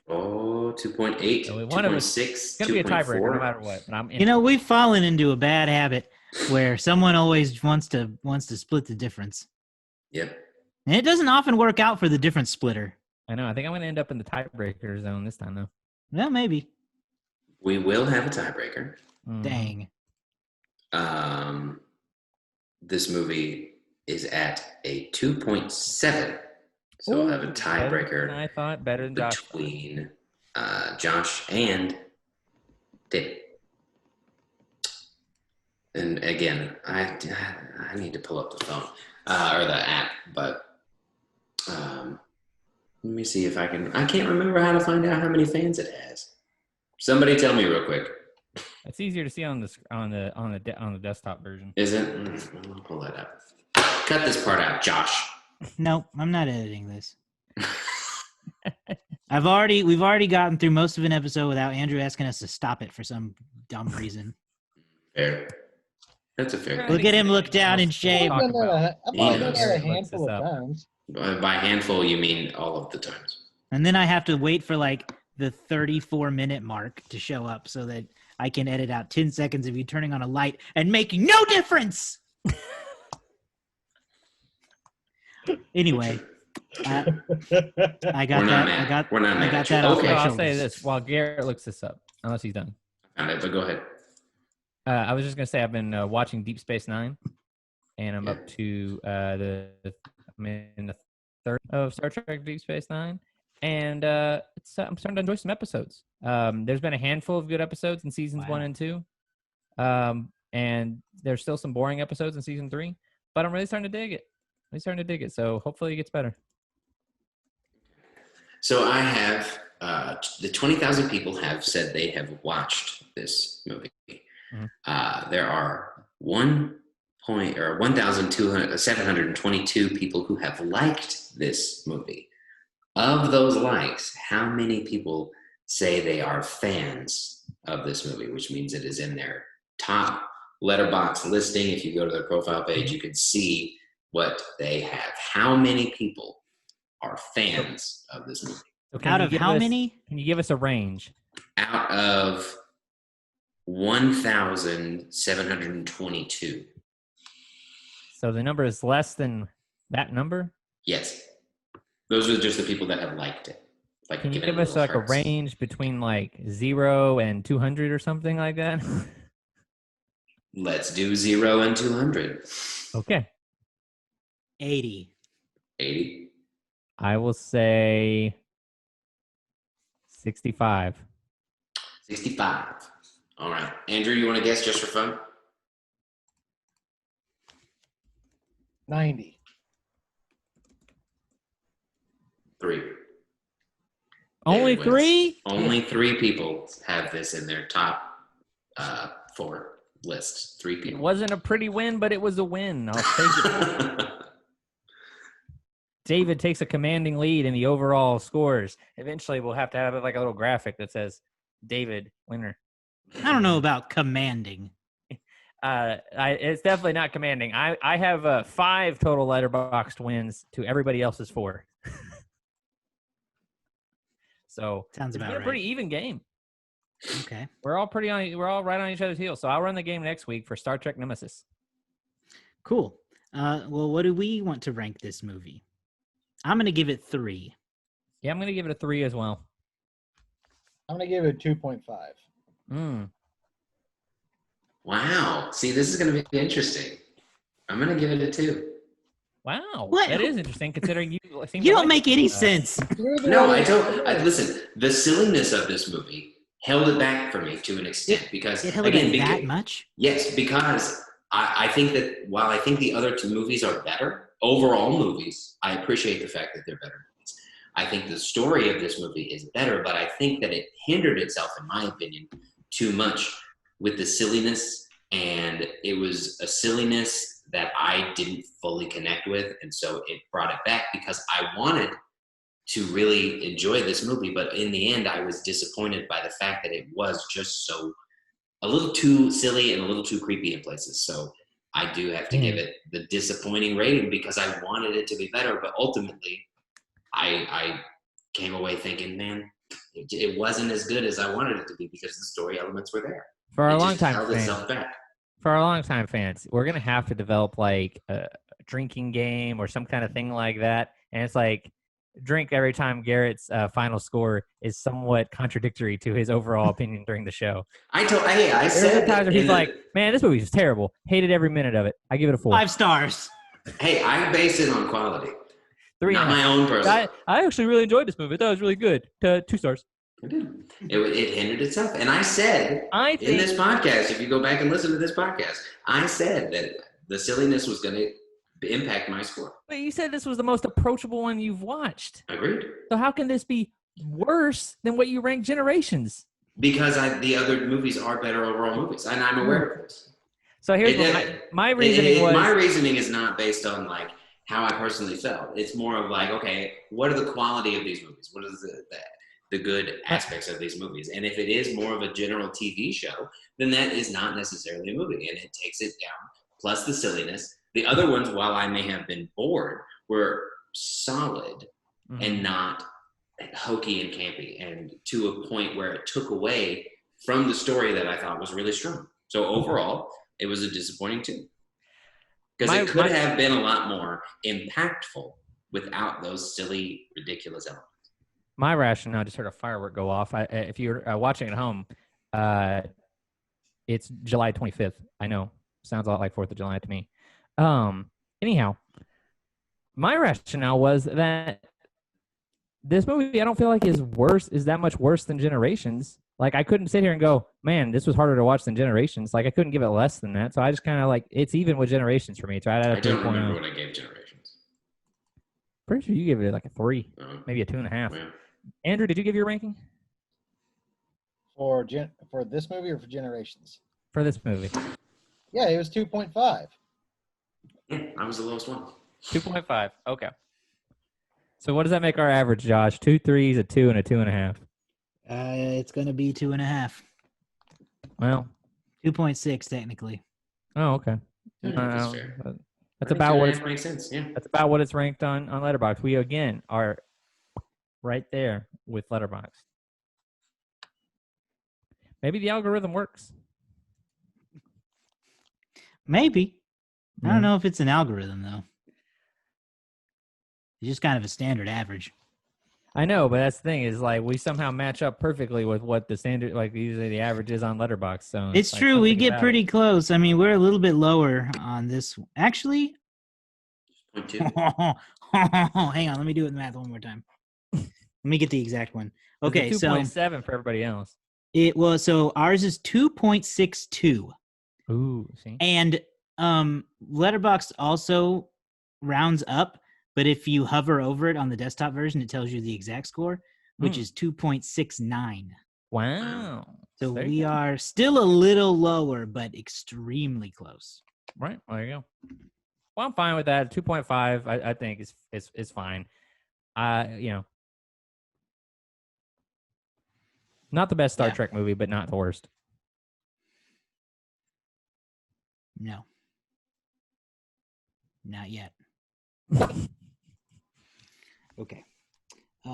Oh, 2.8, so one of us, it's going to be a tiebreaker no matter what. But we've fallen into a bad habit where someone always wants to split the difference. Yep. And it doesn't often work out for the difference splitter. I know. I think I'm going to end up in the tiebreaker zone this time, though. Well, maybe. We will have a tiebreaker. Dang. This movie is at a 2.7. So we'll have a tiebreaker. I thought better than Josh. Between Josh and David. And again, I need to pull up the phone or the app, but let me see if I can. I can't remember how to find out how many fans it has. Somebody tell me real quick. It's easier to see on the desktop version. Is it? I'll pull that up. Cut this part out, Josh. No, I'm not editing this. We've already gotten through most of an episode without Andrew asking us to stop it for some dumb reason. Fair. That's a fair. Look at him look down in shame. I've done that a handful Looks of this times. By handful, you mean all of the times. And then I have to wait for like the 34-minute mark to show up so that I can edit out 10 seconds of you turning on a light and making no difference. Anyway, I got that. We're not mad I got at you. that off Okay. my I'll shoulders. say this while Garrett looks this up, unless he's done. Found it, but go ahead. I was just gonna say I've been watching Deep Space Nine, and I'm up to I'm in the third of Star Trek Deep Space Nine, and I'm starting to enjoy some episodes. There's been a handful of good episodes in seasons 1 and 2, and there's still some boring episodes in season 3, but I'm really starting to dig it. So hopefully it gets better. So I have the 20,000 people have said they have watched this movie. Mm-hmm. There are 1,722 people who have liked this movie. Of those likes, how many people say they are fans of this movie, which means it is in their top letterbox listing? If you go to their profile page, you can see what they have. How many people are fans of this movie? So Out of how many? Can you give us a range? Out of 1,722. So the number is less than that number? Yes. Those are just the people that have liked it. Like, Can you given give us little like hearts. a range between like 0 and 200 or something like that? Let's do 0 and 200. Okay. 80. 80. I will say 65. 65. All right. Andrew, you want to guess just for fun? 90. 3. Only David wins. 3? Only 3 people have this in their top 4 lists. 3 It people. wasn't a pretty win, but it was a win. I'll take it. David takes a commanding lead in the overall scores. Eventually, we'll have to have like a little graphic that says David winner. I don't know about commanding. It's definitely not commanding. I have 5 total letterboxed wins to everybody else's 4. So Sounds it's about been a right. pretty even game. Okay. We're all right on each other's heels. So I'll run the game next week for Star Trek Nemesis. Cool. Well, what do we want to rank this movie? I'm going to give it 3. Yeah, I'm going to give it a 3 as well. I'm going to give it 2.5. Wow. See, this is going to be interesting. I'm going to give it a 2. Wow. What? That is interesting considering you seem You to don't like make it. any sense. No, I don't. Listen, the silliness of this movie held it back for me to an extent because, It held again, it that much? Yes, because I think that while I think the other 2 movies are better, overall movies, I appreciate the fact that they're better movies. I think the story of this movie is better, but I think that it hindered itself, in my opinion, too much with the silliness, and it was a silliness that I didn't fully connect with, and so it brought it back because I wanted to really enjoy this movie, but in the end, I was disappointed by the fact that it was just so a little too silly and a little too creepy in places. So I do have to give it the disappointing rating because I wanted it to be better, but ultimately I came away thinking, man, it wasn't as good as I wanted it to be because the story elements were there. For our It just longtime held fans, itself back. we're going to have to develop like a drinking game or some kind of thing like that. And it's like drink every time Garrett's final score is somewhat contradictory to his overall opinion during the show. I There's said times where in he's the- like, man, this movie is terrible. Hated every minute of it. I give it a 4. 5 stars. hey, I base it on quality, 3 not and a half. my own personal. I actually really enjoyed this movie. I thought it was really good. 2 stars. It did. It hindered itself. And I said in this podcast, if you go back and listen to this podcast, I said that the silliness was going to impact my score. But you said this was the most approachable one you've watched. Agreed. So how can this be worse than what you ranked Generations? Because the other movies are better overall movies, and I'm aware of this. So here's my reasoning was... My reasoning is not based on, like, how I personally felt. It's more of like, okay, what are the quality of these movies? What is the good aspects of these movies? And if it is more of a general TV show, then that is not necessarily a movie, and it takes it down. Plus the silliness. The other ones, while I may have been bored, were solid and not hokey and campy, and to a point where it took away from the story that I thought was really strong. So overall, it was a disappointing too. Because it could have been a lot more impactful without those silly, ridiculous elements. My rationale, just heard a firework go off. If you're watching at home, it's July 25th. I know. Sounds a lot like 4th of July to me. Anyhow, my rationale was that this movie I don't feel like is that much worse than Generations. Like, I couldn't sit here and go, man, this was harder to watch than Generations. Like, I couldn't give it less than that. So I just kind of like, it's even with Generations for me. So I don't remember what I gave Generations. Pretty sure you gave it like a 3, maybe a 2.5. Yeah. Andrew, did you give your ranking? For this movie or for Generations? For this movie. Yeah, it was 2.5. Yeah, I was the lowest one. 2.5. Okay. So what does that make our average, Josh? 2 3s, a 2, and a 2.5. It's going to be 2.5. Well, 2.6 technically. Oh, okay. That's fair. That's about what it makes sense. Yeah. That's about what it's ranked on Letterboxd. We again are right there with Letterboxd. Maybe the algorithm works. Maybe. I don't know if it's an algorithm though. It's just kind of a standard average. I know, but that's the thing is, like, we somehow match up perfectly with what the standard, like, usually the average is on Letterboxd. So it's like, true. We get pretty close. I mean, we're a little bit lower on this. Actually, 0.2. Hang on. Let me do the math one more time. Let me get the exact one. Okay, 2.7 for everybody else. It was ours is 2.62. Ooh, see. And Letterboxd also rounds up. But if you hover over it on the desktop version, it tells you the exact score, which is 2.69. Wow. So we are still a little lower, but extremely close. Right. Well, there you go. Well, I'm fine with that. 2.5, I think is fine. Not the best Star Trek movie, but not the worst. No. Not yet. Okay. 10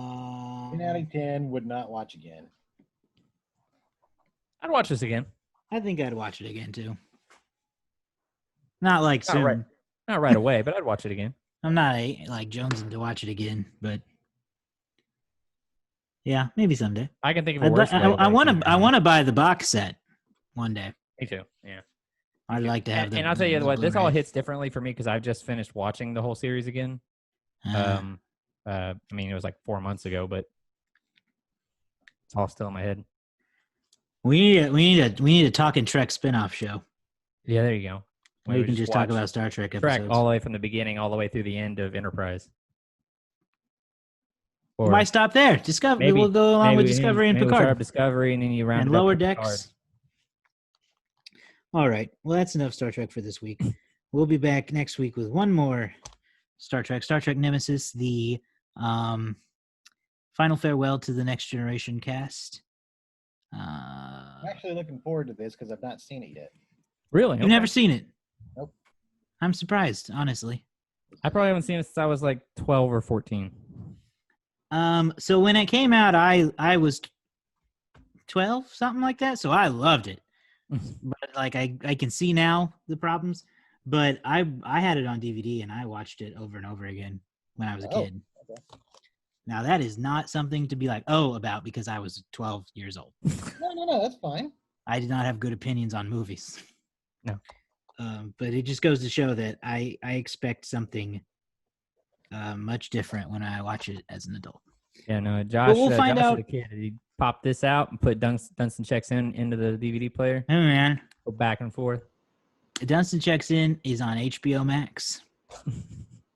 out of 10 would not watch again. I'd watch this again. I think I'd watch it again too. Not like soon. Not right away, but I'd watch it again. I'm not like jonesing to watch it again, but yeah, maybe someday. I can think of a worse way. I want to buy the box set one day. Me too. Yeah. I'd like to have. And I'll tell you what, this all hits differently for me because I've just finished watching the whole series again. I mean, it was like 4 months ago, but it's all still in my head. We need a Talking Trek spinoff show. Yeah, there you go. We can just talk about Star Trek episodes. Trek all the way from the beginning, all the way through the end of Enterprise. Or why stop there? Discovery. We'll go along with Discovery and Picard. We'll start up Discovery, and then you round and it Lower up Decks. Picard. All right. Well, that's enough Star Trek for this week. We'll be back next week with one more Star Trek Nemesis, the final farewell to the Next Generation cast. I'm actually looking forward to this because I've not seen it yet. Really? You've never seen it? Nope. I'm surprised, honestly. I probably haven't seen it since I was like 12 or 14. So when it came out, I was 12, something like that. So I loved it. But like I can see now the problems. But I had it on DVD and I watched it over and over again when I was a kid. Okay. Now that is not something to be like, about because I was 12 years old. No, that's fine. I did not have good opinions on movies. No. But it just goes to show that I expect something much different when I watch it as an adult. Yeah, no, Josh. But we'll find out. As a kid, pop this out and put Dunstan Checks In into the DVD player. Hey, man. Go back and forth. Dunstan Checks In is on HBO Max,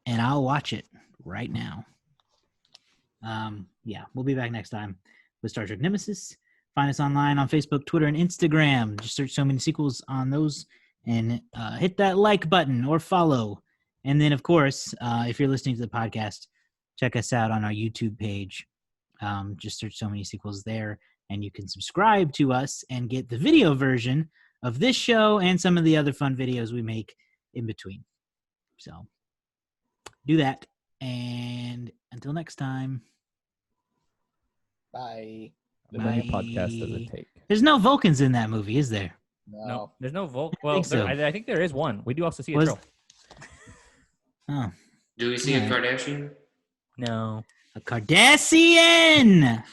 and I'll watch it right now. Yeah, we'll be back next time with Star Trek Nemesis. Find us online on Facebook, Twitter, and Instagram. Just search So Many Sequels on those and hit that like button or follow. And then, of course, if you're listening to the podcast, check us out on our YouTube page. Just search So Many Sequels there, and you can subscribe to us and get the video version of this show and some of the other fun videos we make in between. So do that. And until next time. Bye. The many podcast does it take? There's no Vulcans in that movie, is there? No, there's no Vulcan. Well, so. I think there is one. We do also see a troll. Oh. Do we see a Kardashian? No. A Cardassian!